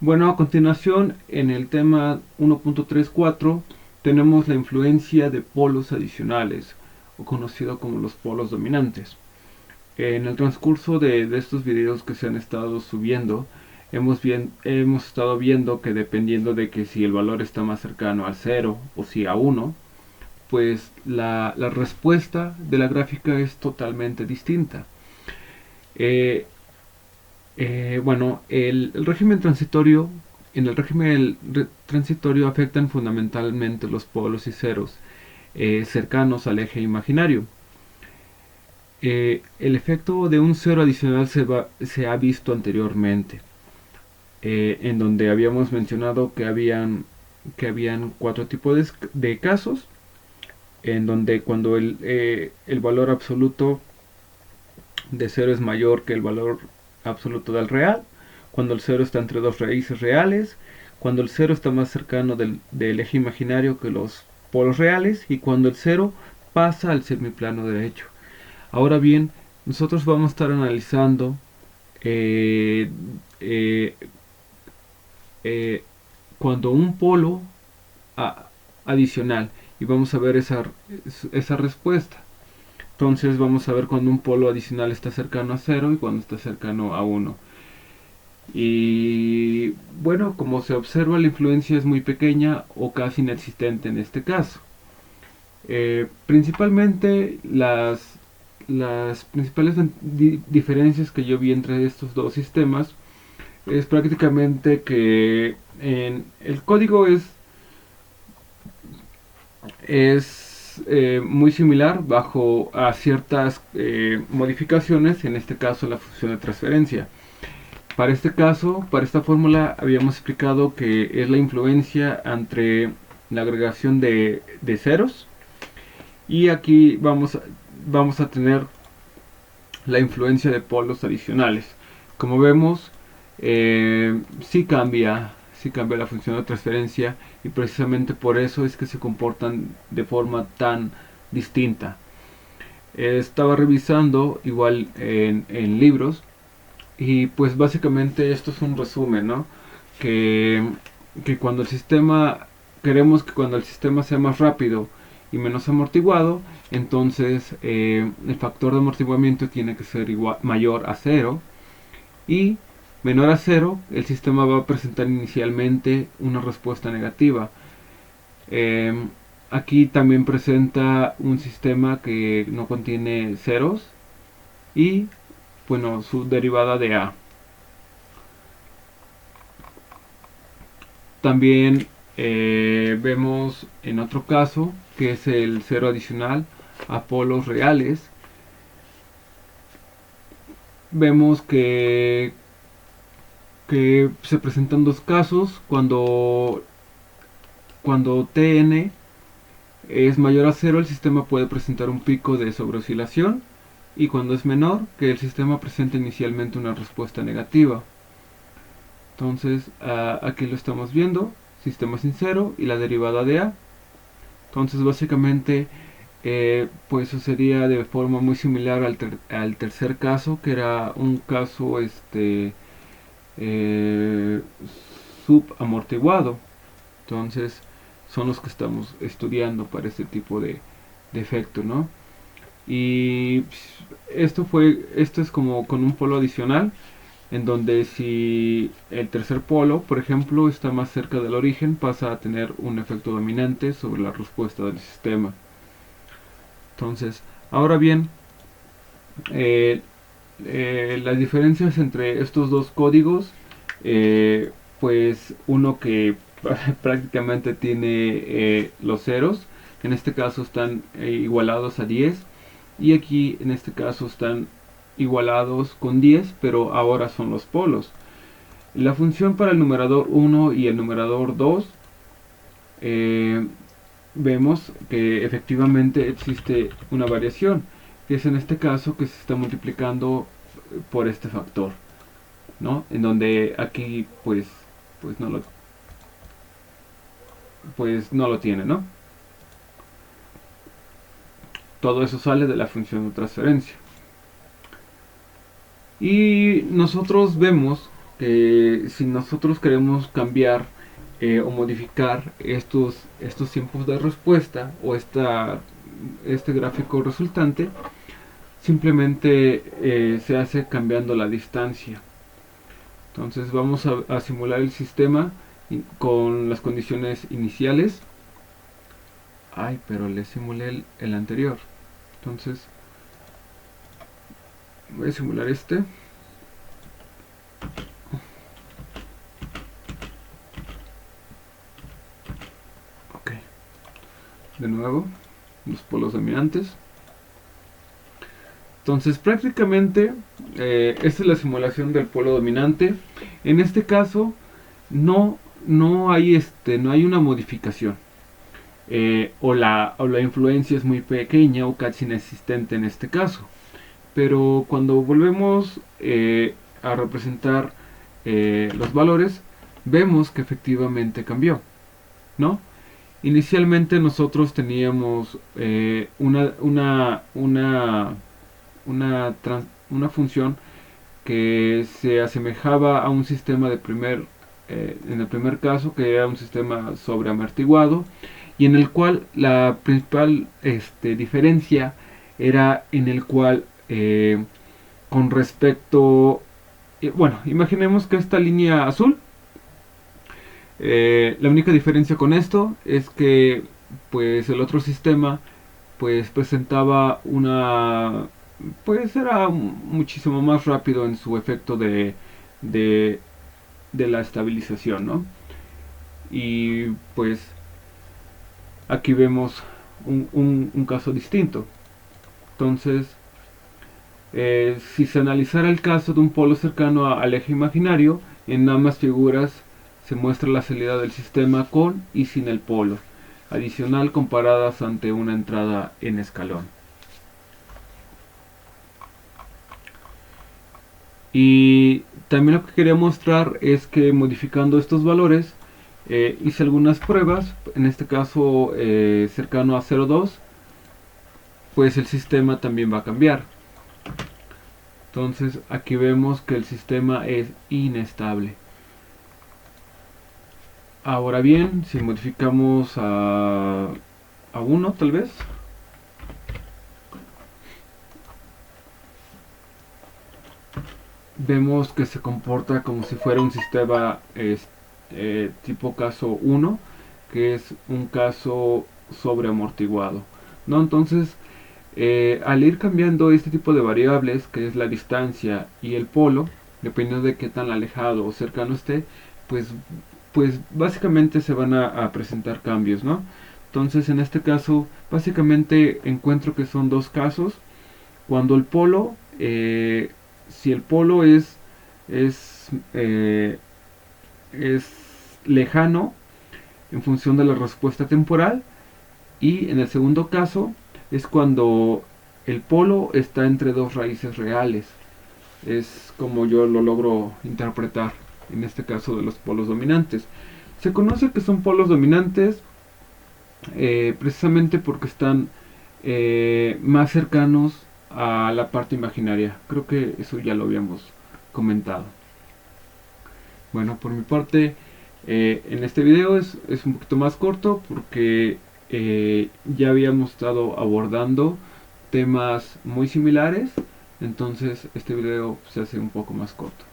Bueno, a continuación, en el tema 1.34 tenemos la influencia de polos adicionales, o conocido como los polos dominantes. En el transcurso de estos videos que se han estado subiendo, hemos estado viendo que dependiendo de que si el valor está más cercano al 0 o si a 1, pues la respuesta de la gráfica es totalmente distinta. Eh, bueno, el régimen transitorio, en el régimen transitorio afectan fundamentalmente los polos y ceros cercanos al eje imaginario. El efecto de un cero adicional se ha visto anteriormente, en donde habíamos mencionado que habían cuatro tipos de casos, en donde cuando el valor absoluto de cero es mayor que el valor absoluto del real, cuando el cero está entre dos raíces reales, cuando el cero está más cercano del eje imaginario que los polos reales y cuando el cero pasa al semiplano derecho. Ahora bien, nosotros vamos a estar analizando eh, eh, eh, cuando un polo a, adicional y vamos a ver esa respuesta. Entonces vamos a ver cuando un polo adicional está cercano a 0 y cuando está cercano a 1. Y bueno, como se observa, la influencia es muy pequeña o casi inexistente en este caso. Principalmente las principales diferencias que yo vi entre estos dos sistemas es prácticamente que el código es muy similar bajo a ciertas modificaciones, en este caso la función de transferencia. Para este caso, para esta fórmula, habíamos explicado que es la influencia entre la agregación de ceros y aquí vamos a tener la influencia de polos adicionales. Como vemos, sí cambia la función de transferencia y precisamente por eso es que se comportan de forma tan distinta. Estaba revisando igual en libros y pues básicamente esto es un resumen, ¿no? Que, que cuando el sistema, queremos que cuando el sistema sea más rápido y menos amortiguado, entonces el factor de amortiguamiento tiene que ser mayor a cero y menor a cero, el sistema va a presentar inicialmente una respuesta negativa. Eh, Aquí también presenta un sistema que no contiene ceros y bueno, su derivada de A. También vemos en otro caso, que es el cero adicional a polos reales, vemos que se presentan dos casos cuando Tn es mayor a cero, el sistema puede presentar un pico de sobreoscilación y cuando es menor, que el sistema presenta inicialmente una respuesta negativa. Entonces aquí lo estamos viendo, sistema sin cero y la derivada de A. Entonces básicamente pues sucedía de forma muy similar al tercer caso, que era un caso eh, subamortiguado. Entonces son los que estamos estudiando para este tipo de efecto, ¿no? Y esto es como con un polo adicional, en donde si el tercer polo, por ejemplo, está más cerca del origen, pasa a tener un efecto dominante sobre la respuesta del sistema. Entonces, ahora bien, eh, las diferencias entre estos dos códigos, pues uno que prácticamente tiene los ceros, en este caso están igualados a 10 y aquí en este caso están igualados con 10, pero ahora son los polos. La función para el numerador 1 y el numerador 2, eh, vemos que efectivamente existe una variación, que es en este caso que se está multiplicando por este factor, ¿no? En donde aquí pues no lo pues no lo tiene, ¿no? Todo eso sale de la función de transferencia. Y nosotros vemos si nosotros queremos cambiar o modificar estos tiempos de respuesta o este gráfico resultante, simplemente se hace cambiando la distancia. Entonces vamos a simular el sistema con las condiciones iniciales. Ay, pero le simulé el anterior. Entonces voy a simular este. Ok. De nuevo, los polos dominantes. Entonces prácticamente esta es la simulación del polo dominante. En este caso no hay una modificación. O la influencia es muy pequeña o casi inexistente en este caso. Pero cuando volvemos a representar los valores, vemos que efectivamente cambió, ¿no? Inicialmente nosotros teníamos una función que se asemejaba a un sistema en el primer caso, que era un sistema sobreamortiguado, y en el cual la principal diferencia era en el cual con respecto, bueno, imaginemos que esta línea azul, la única diferencia con esto es que pues el otro sistema pues presentaba pues era muchísimo más rápido en su efecto de, de la estabilización, ¿no? Y pues aquí vemos un caso distinto. Entonces, si se analizara el caso de un polo cercano al eje imaginario, en ambas figuras se muestra la salida del sistema con y sin el polo adicional comparadas ante una entrada en escalón. Y también lo que quería mostrar es que modificando estos valores hice algunas pruebas, en este caso cercano a 0,2, pues el sistema también va a cambiar. Entonces aquí vemos que el sistema es inestable. Ahora bien, si modificamos a 1 tal vez, vemos que se comporta como si fuera un sistema tipo caso 1, que es un caso sobreamortiguado, ¿no? Entonces, al ir cambiando este tipo de variables, que es la distancia y el polo, dependiendo de qué tan alejado o cercano esté, pues, pues básicamente se van a presentar cambios, ¿no? Entonces, en este caso, básicamente encuentro que son dos casos. Cuando el polo, si el polo es, eh, es lejano en función de la respuesta temporal, y en el segundo caso es cuando el polo está entre dos raíces reales. Es como yo lo logro interpretar en este caso de los polos dominantes. Se conoce que son polos dominantes precisamente porque están más cercanos a la parte imaginaria. Creo que eso ya lo habíamos comentado. Bueno, por mi parte, en este video es un poquito más corto porque ya habíamos estado abordando temas muy similares. Entonces este video se hace un poco más corto.